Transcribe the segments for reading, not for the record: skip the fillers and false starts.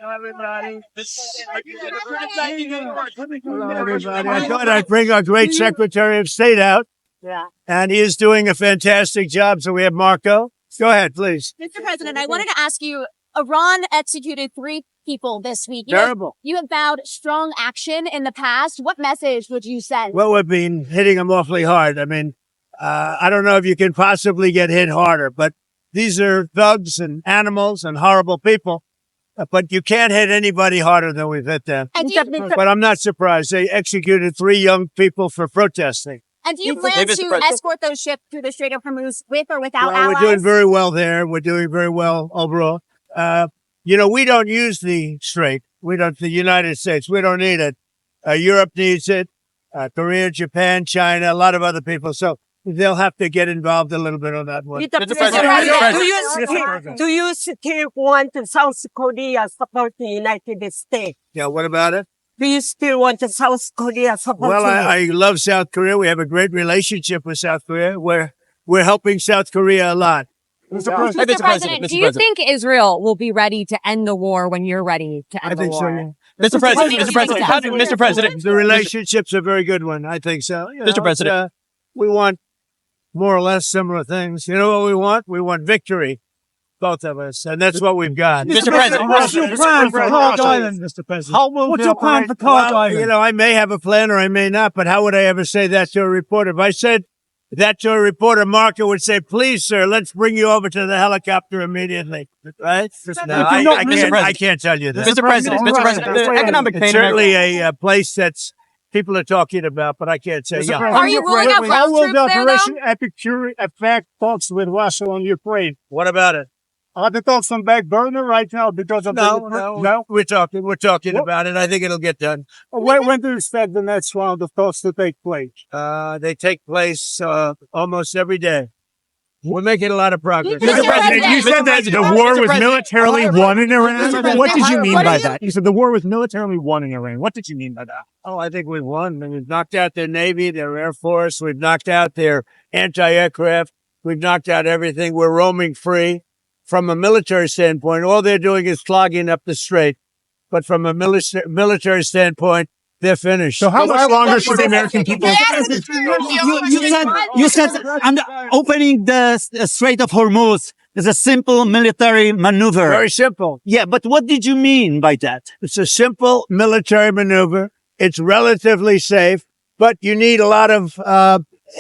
everybody. Hello, everybody. I thought I'd bring our great Secretary of State out. Yeah. And he is doing a fantastic job. So we have Marco. Go ahead, please. Mr. President, I wanted to ask you, Iran executed 3 people this week. Terrible. You have vowed strong action in the past. What message would you send? Well, we've been hitting them awfully hard. I mean, I don't know if you can possibly get hit harder, but these are thugs and animals and horrible people. But you can't hit anybody harder than we've hit them. But I'm not surprised. They executed 3 young people for protesting. And do you plan to escort those ships through the Strait of Hormuz with or without allies? We're doing very well there. We're doing very well overall. We don't use the strait. The United States, we don't need it. Europe needs it. Korea, Japan, China, a lot of other people. So they'll have to get involved a little bit on that one. Do you still want South Korea support the United States? Yeah, what about it? Do you still want South Korea support? Well, I love South Korea. We have a great relationship with South Korea. We're helping South Korea a lot. Mr. President, do you think Israel will be ready to end the war when you're ready to end the war? I think so, yeah. Mr. President, the relationship's a very good one. I think so. Mr. President, we want more or less similar things. You know what we want? We want victory, both of us, and that's what we've got. Mr. President, what's your plan for Cloud Island, Mr. President? What's your plan for Cloud Island? I may have a plan or I may not, but how would I ever say that to a reporter? If I said that to a reporter, Marco would say, "Please, sir, let's bring you over to the helicopter immediately." Right? No, I can't tell you that. Mr. President, the economic pain. It's certainly a place that's people are talking about, but I can't say. Yeah. Are you ruling out How will ground the troops there, operation affect talks with Russia on Ukraine? What about it? Are the talks on back burner right now because of No. We're talking about it. I think it'll get done. When do you expect the next round of talks to take place? They take place almost every day. We're making a lot of progress. Mr. President, you said that the war was militarily won in Iran. What did you mean by that? You said the war was militarily won in Iran. What did you mean by that? Oh, I think we've won. We've knocked out their Navy, their Air Force. We've knocked out their anti-aircraft. We've knocked out everything. We're roaming free. From a military standpoint, all they're doing is clogging up the strait. But from a military standpoint, they're finished. So how much longer should the American people? You said opening the Strait of Hormuz is a simple military maneuver. Very simple. Yeah, but what did you mean by that? It's a simple military maneuver. It's relatively safe, but you need a lot of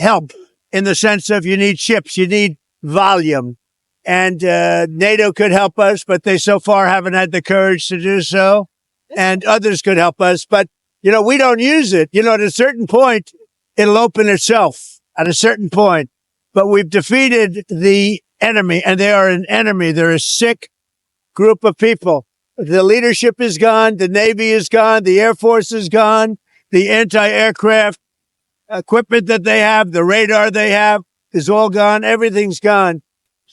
help in the sense of you need ships, you need volume. And NATO could help us, but they so far haven't had the courage to do so. And others could help us, but we don't use it. At a certain point, it'll open itself at a certain point. But we've defeated the enemy, and they are an enemy. They're a sick group of people. The leadership is gone. The Navy is gone. The Air Force is gone. The anti-aircraft equipment that they have, the radar they have is all gone. Everything's gone.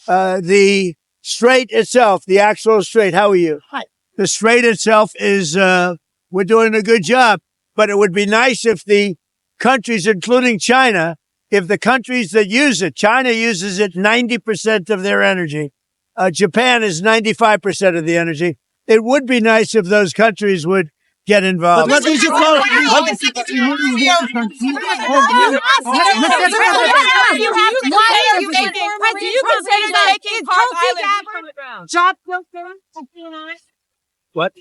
The strait itself, the actual strait, how are you? Hi. The strait itself is, we're doing a good job, but it would be nice if the countries, including China, if the countries that use it, China uses it 90% of their energy. Japan is 95% of the energy. It would be nice if those countries would get involved. What did you call What?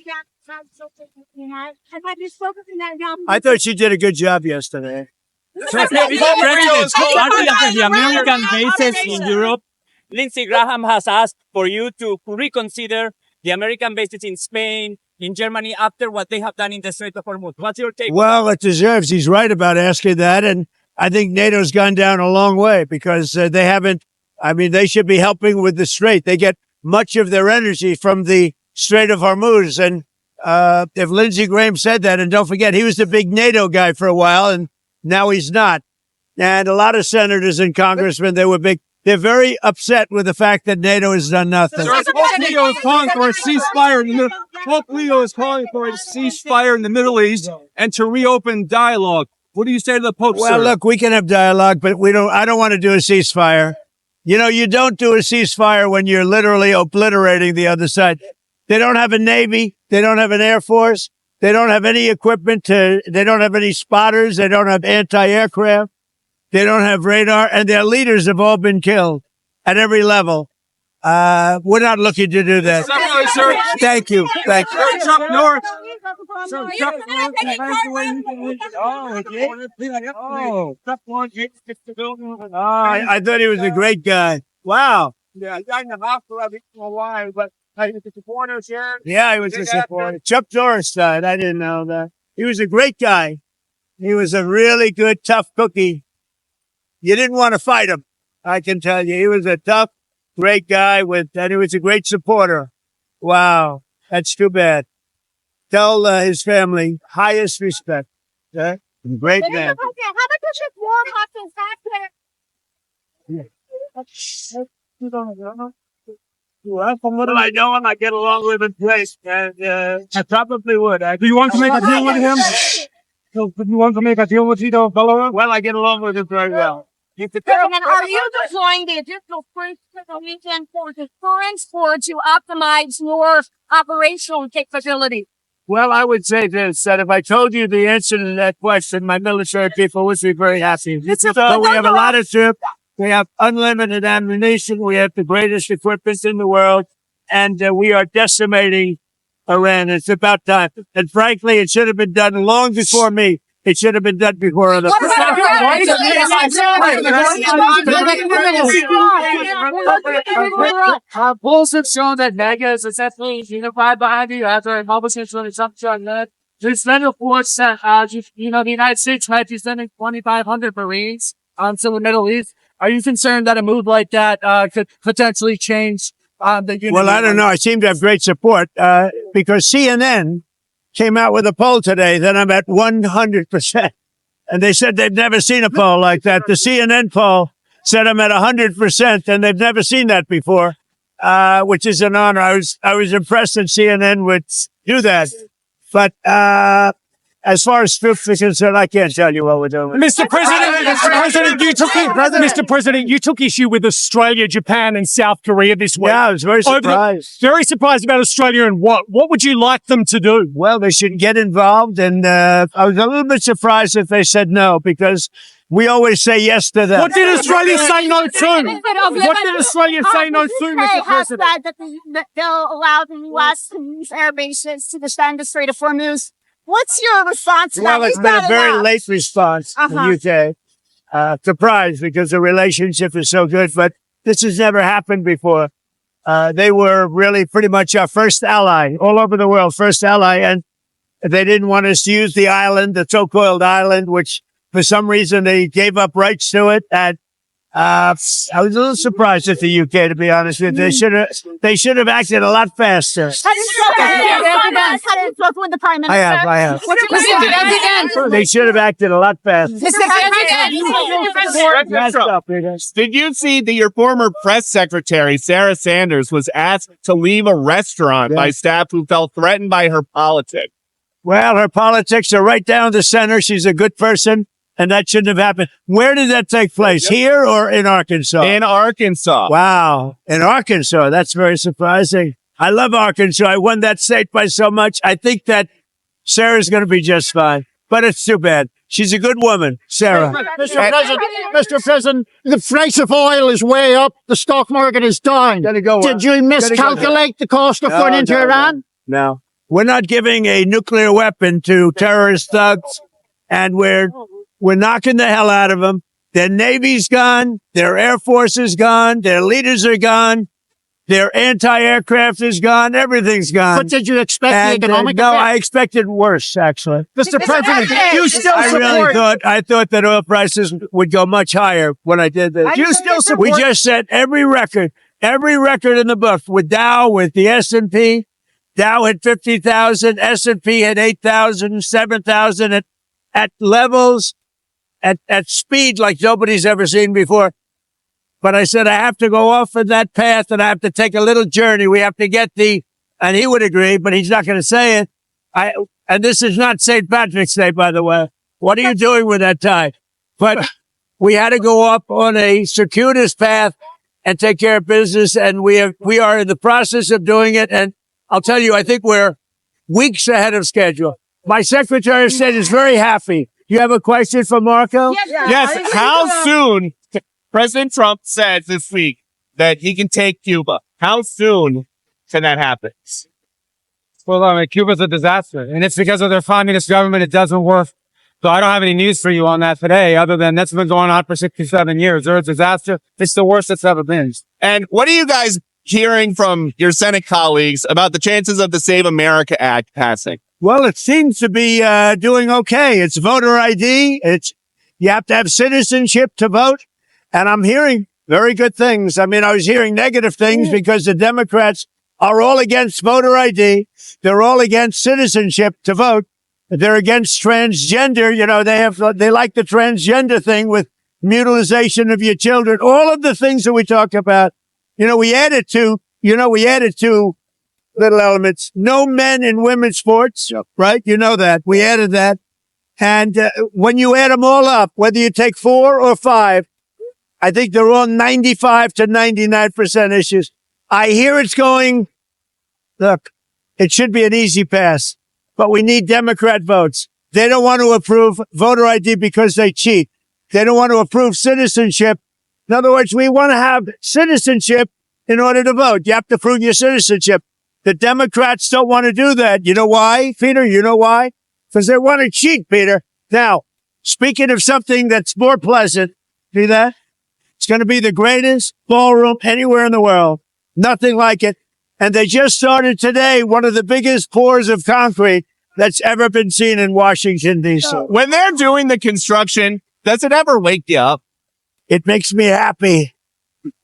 I thought she did a good job yesterday. the American bases in Europe, Lindsey Graham has asked for you to reconsider the American bases in Spain, in Germany, after what they have done in the Strait of Hormuz. What's your take? Well, it deserves. He's right about asking that. And I think NATO's gone down a long way because they haven't. I mean, they should be helping with the strait. They get much of their energy from the Strait of Hormuz. And if Lindsey Graham said that, and don't forget, he was the big NATO guy for a while, and now he's not. And a lot of senators and congressmen, they're very upset with the fact that NATO has done nothing. Pope Leo is calling for a ceasefire in the Middle. Pope Leo is calling for a ceasefire in the Middle East and to reopen dialogue. What do you say to the Pope, Well, sir? look, we can have dialogue, but I don't want to do a ceasefire. You don't do a ceasefire when you're literally obliterating the other side. They don't have a Navy. They don't have an air force. They don't have any equipment they don't have any spotters. They don't have anti-aircraft. They don't have radar, and their leaders have all been killed at every level. We're not looking to do that. Thank you. Thank you. Trump North. I thought he was a great guy. Wow. Yeah, I in the hospital. I've been for a while, but I was a supporter, sir. Yeah, he was a supporter. Chuck Norris died. I didn't know that. He was a great guy. He was a really good, tough cookie. You didn't want to fight him, I can tell you. He was a tough, great guy and he was a great supporter. Wow. That's too bad. Tell his family highest respect. Okay? Great man. Well, from what I know him, I get along with him place, and I probably would. Do you want to make a deal with him? So, do you want to make a deal with Tito Bellow? Well, I get along with him very well. And are you deploying the additional forces to the weekend for deterrence or to optimize your operational capability? Well, I would say this, that if I told you the answer to that question, my military people would be very happy. So we have a lot of troops. We have unlimited ammunition. We have the greatest equipment in the world. And we are decimating Iran. It's about time. And frankly, it should have been done long before me. It should have been done before other people. Polls have shown that MAGA is successfully unified behind the U.S. or Republicans really something that there's been reports that, the United States might be sending 2,500 Marines to the Middle East. Are you concerned that a move like that could potentially change the unity? Well, I don't know. I seem to have great support because CNN came out with a poll today that I'm at 100%. And they said they've never seen a poll like that. The CNN poll said I'm at 100%, and they've never seen that before, which is an honor. I was impressed that CNN would do that. But as far as troops are concerned, I can't tell you what we're doing. Mr. President, you took issue with Australia, Japan, and South Korea this week. Yeah, I was very surprised. Very surprised about Australia and what? What would you like them to do? Well, they should get involved, and I was a little bit surprised if they said no, because we always say yes to them. What did Australia say no to? What did Australia say no to, Mr. President? Has said that they'll allow the U.S. to use air bases to defend the Strait of Hormuz. What's your response to that? Well, it's been a very late response in the UK. Surprised because the relationship is so good, but this has never happened before. They were really pretty much our first ally all over the world, first ally. And they didn't want us to use the island, the so-called island, which for some reason they gave up rights to it. And I was a little surprised at the UK, to be honest with you. They should have acted a lot faster. Have you spoken with the Prime Minister? I have. They should have acted a lot faster. Did you see that your former press secretary, Sarah Sanders, was asked to leave a restaurant by staff who felt threatened by her politics? Well, her politics are right down the center. She's a good person, and that shouldn't have happened. Where did that take place? Here or in Arkansas? In Arkansas. Wow. In Arkansas. That's very surprising. I love Arkansas. I won that state by so much. I think that Sarah's going to be just fine, but it's too bad. She's a good woman, Sarah. Mr. President, the price of oil is way up. The stock market is down. Did you miscalculate the cost of going into Iran? No. We're not giving a nuclear weapon to terrorist thugs, and we're knocking the hell out of them. Their Navy's gone. Their Air Force is gone. Their leaders are gone. Their anti-aircraft is gone. Everything's gone. But did you expect the economic No, I expected worse, actually. Mr. President, you still I thought that oil prices would go much higher when I did this. You still support? We just set every record in the book with Dow, with the S&P. Dow had 50,000, S&P had 8,000, 7,000 at levels, at speed like nobody's ever seen before. But I said, I have to go off of that path and I have to take a little journey. We have to get and he would agree, but he's not going to say it. And this is not St. Patrick's Day, by the way. What are you doing with that tie? But we had to go up on a circuitous path and take care of business. And we are in the process of doing it. And I'll tell you, I think we're weeks ahead of schedule. My Secretary of State is very happy. You have a question for Marco? Yes. How soon? President Trump said this week that he can take Cuba. How soon can that happen? Well, I mean, Cuba's a disaster, and it's because of their communist government. It doesn't work. So I don't have any news for you on that today, other than that's been going on for 67 years. They're a disaster. It's the worst it's ever been. And what are you guys hearing from your Senate colleagues about the chances of the Save America Act passing? Well, it seems to be doing okay. It's voter ID. You have to have citizenship to vote. And I'm hearing very good things. I mean, I was hearing negative things because the Democrats are all against voter ID. They're all against citizenship to vote. They're against transgender. You know, they like the transgender thing with mutilization of your children. All of the things that we talk about. You know, we added two little elements. No men in women's sports, right? You know that. We added that. And when you add them all up, whether you take 4 or 5, I think they're all 95 to 99% issues. I hear it's going, look, it should be an easy pass, but we need Democrat votes. They don't want to approve voter ID because they cheat. They don't want to approve citizenship. In other words, we want to have citizenship in order to vote. You have to prove your citizenship. The Democrats don't want to do that. You know why, Peter? You know why? Because they want to cheat, Peter. Now, speaking of something that's more pleasant, see that? It's going to be the greatest ballroom anywhere in the world. Nothing like it. And they just started today one of the biggest pours of concrete that's ever been seen in Washington, D.C. When they're doing the construction, does it ever wake you up? It makes me happy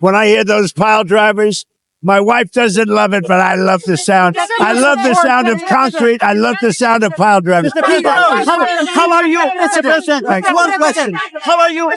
when I hear those pile drivers. My wife doesn't love it, but I love the sound. I love the sound of concrete. I love the sound of pile drivers. How are you, Mr. President? One question. How are you?